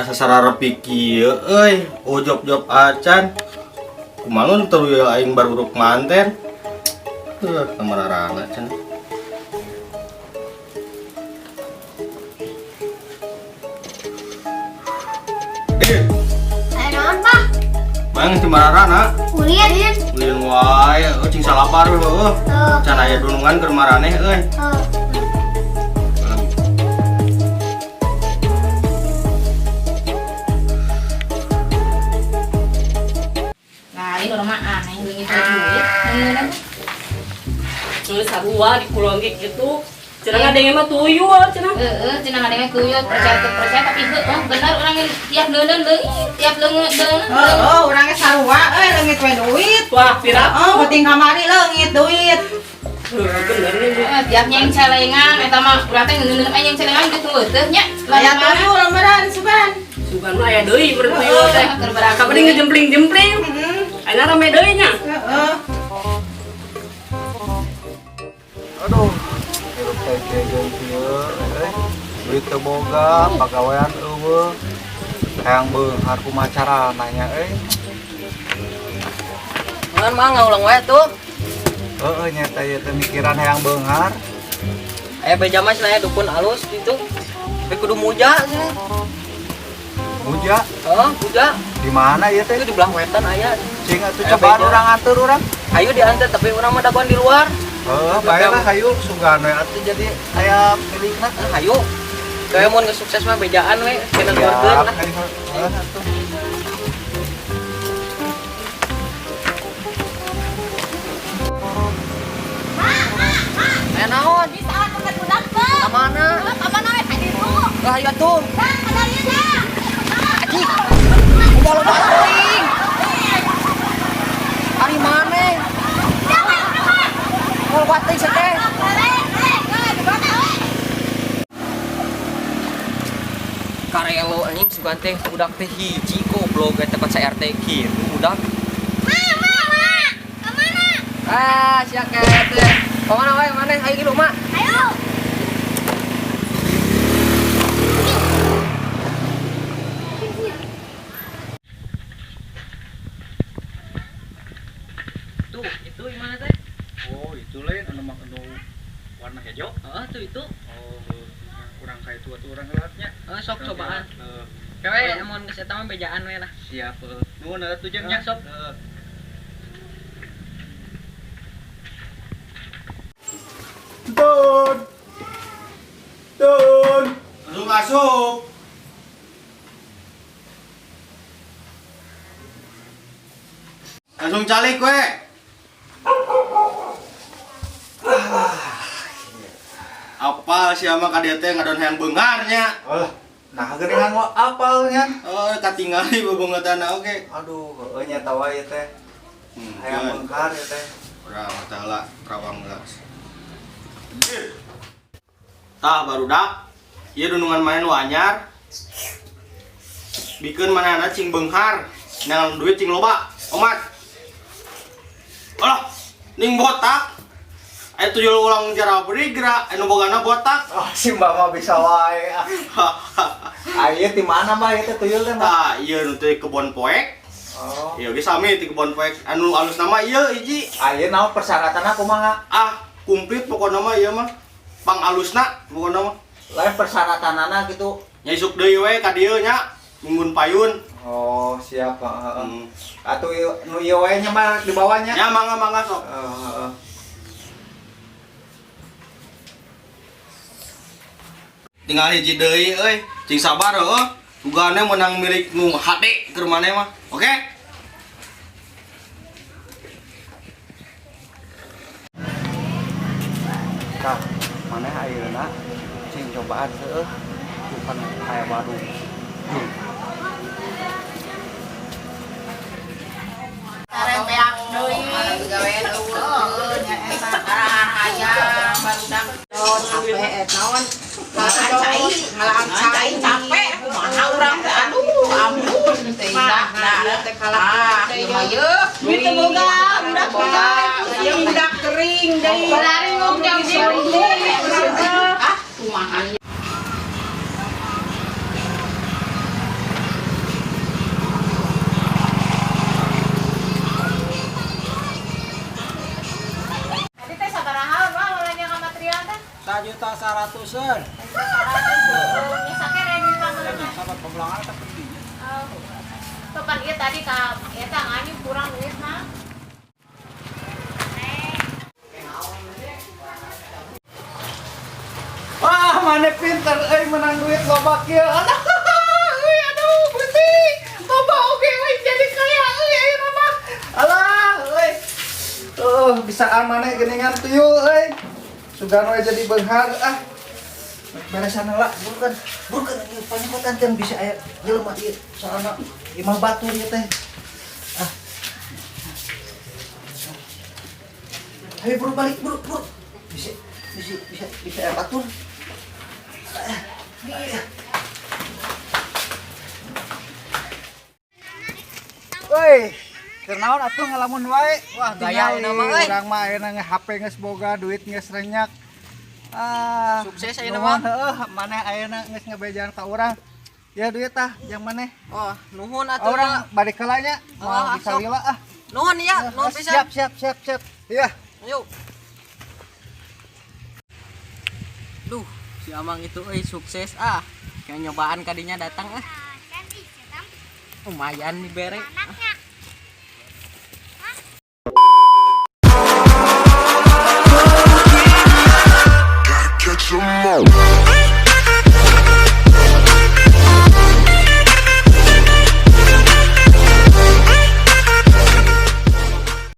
asa sararep kieu euy, job-job acan. Kumangun teu aing baruruk manten. Kamararana can. Naon, Pak? Mang cimararana. Ulin. Ulin wae, cing salabar we heuh. Can aya dunungan keur maraneh euy. Ini orang mah aneh leungit duit. Ngeuneuh. Nulis sarua di kulon gitu. Cenah ngadenge mah tuyul cenah. Cenah ngadenge tuyul percaya tapi bener urang tiap leungeun leungit, tiap leungit leungit. Urangnya sarua leungit we duit. Wah, pira? Penting kamari leungit duit. Bener nih. Tiap nyeng celengan eta mah urang teh ngeuneuh nyeng celengan gitu teh nya. Aya tuyul lembaran sugan. Sugan mah aya deui beureut tuyul teh. Kabeuring ngejempling-jempling. Ayeuna rame deui nya. Heeh. Aduh, hirup teh jeung kieu duit teu boga, pagawean eueuh. Hayang beunghar kumacara nanya Ngan mah ngaulang wae tuh. Heeh nya teh teh mikiran hayang beunghar. Aya beja mah cenah dukun alus gitu. Tapi kudu muja cenah. Muja, muja. di mana ieu teh? Itu di belah wetan aya. Cing atuh cobaan urang atur urang. Ayo diantar tapi urang mah dagoan di luar. Heeh, bae lah hayu sugan we atuh jadi aya milikna. Ayo. Kayak mun geus sukses mah bejaan we, cenah keluarkeun lah. Heeh atuh. Aya naon? Di saat tempat budak, Pak. Ka mana? Ka mana we tadi tuh? Lah ieu atuh. Kan ada ieu dah. Aji. Udah lo teuing. Ari maneh? Mau bateuing seteh. Karelo anjing sugan teh budak teh hiji goblok ge tempat saya RT kieu budak. Sia ket teh. Ka mana wae maneh ayo kieu mah. Ayo. Tuh, itu gimana teh? Oh, itu lain anu warna hijau. Heeh, tuh itu. Oh, kurang kayak tua tuh orang helatnya. Sok cobaan. Kewe amun geus eta mah bejaan we lah. Siap. Nuhun atuh jeung nya. nya sok. Tun. Tun. Masuk. Langsung calik we. Apa sih ama kadieu teh ngadon hayang beungarnya? Oh, nah geuningan mah apalnya. Oh, katingali bebeungeutana oge. Aduh, heueuh nya tawa ieu teh. Hayang beunghar ieu teh. Urang tah terawang geus. Tah barudak. Ieu dunungan maneh nu anyar. Bikeun manehna cing beunghar. Nang duit cing loba. Omat. Alah, ning botak. Aya tuyul ulang jara berigra, anu bogana botak. Oh, si Mbak mah bisa wae. Aya ti mana mah ieu teh tuyul teh mah? Tah, ieu nu teh kebon poek. Oh. Ieu ge sami ti kebon poek. Anu alus nama ieu hiji. Aya naon persyaratanna kumaha? Komplit pokona mah ieu mah. Pang alusna pokona mah. Lain persyaratanana gitu. Nya isuk deui we ka dieu nya. Minggun payun. Oh, siap, heeh. Atuh nu ieu wae nya mah di bawahnya. Ya mangga sok. Heeh. Tinggal hiji deui euy. Cing sabar heuh. Ugane menang milik nu HD keur maneh mah. Oke? Kak, maneh ayeuna cing cobaan heueuh. Bukan aya warung. Arek beak deui. Gawean eueuh nya eta aya barudak. Capek eta naon? Ngalaan cai capek kumaha urang teh aduh ampun teh da teh kalak teh ieu. Duit teh boga budak boga. Ieu budak kering deui. Bari ngom jam kumaha 1.100.000. Misalnya ready banget. Sahabat pembelangan tak pergi. Kapan ieu tadi ka eta ngani kurang duit mah. Wah, mana pinter menang duit loba kieu. Aduh, Gusti. Loba oge euy jadi kaya euy ayeuna mah. Alah, euy. Bisaan maneh geuningan tuyul euy. Sugano jadi beunghar ah. Beresan heula, burukan ieu panyekotan can bisa aya jelema ieu soalna imah batur ieu teh. Ah. Ayo buru balik, buru. Bisa aya batur. Woi, kenaon atuh ngalamun wae. Wah, gaya ayeuna mah euy. Urang mah ayeuna HP geus boga, duit geus renyak. Ah, Sukses ayeuna mah. Heeh, maneh ayeuna geus ngabejan ka urang. Ya duit tah, yang maneh. Oh, nuhun atuh. Urang balik heula nya. Oh, Mau bisa sok. lila ah. Nuhun ya, nuhun pisan. Siap. Iya. Ayo. Duh, si Amang itu sukses ah. Kayak nyobaan kadinya datang ah. Lumayan nih bere. Anaknya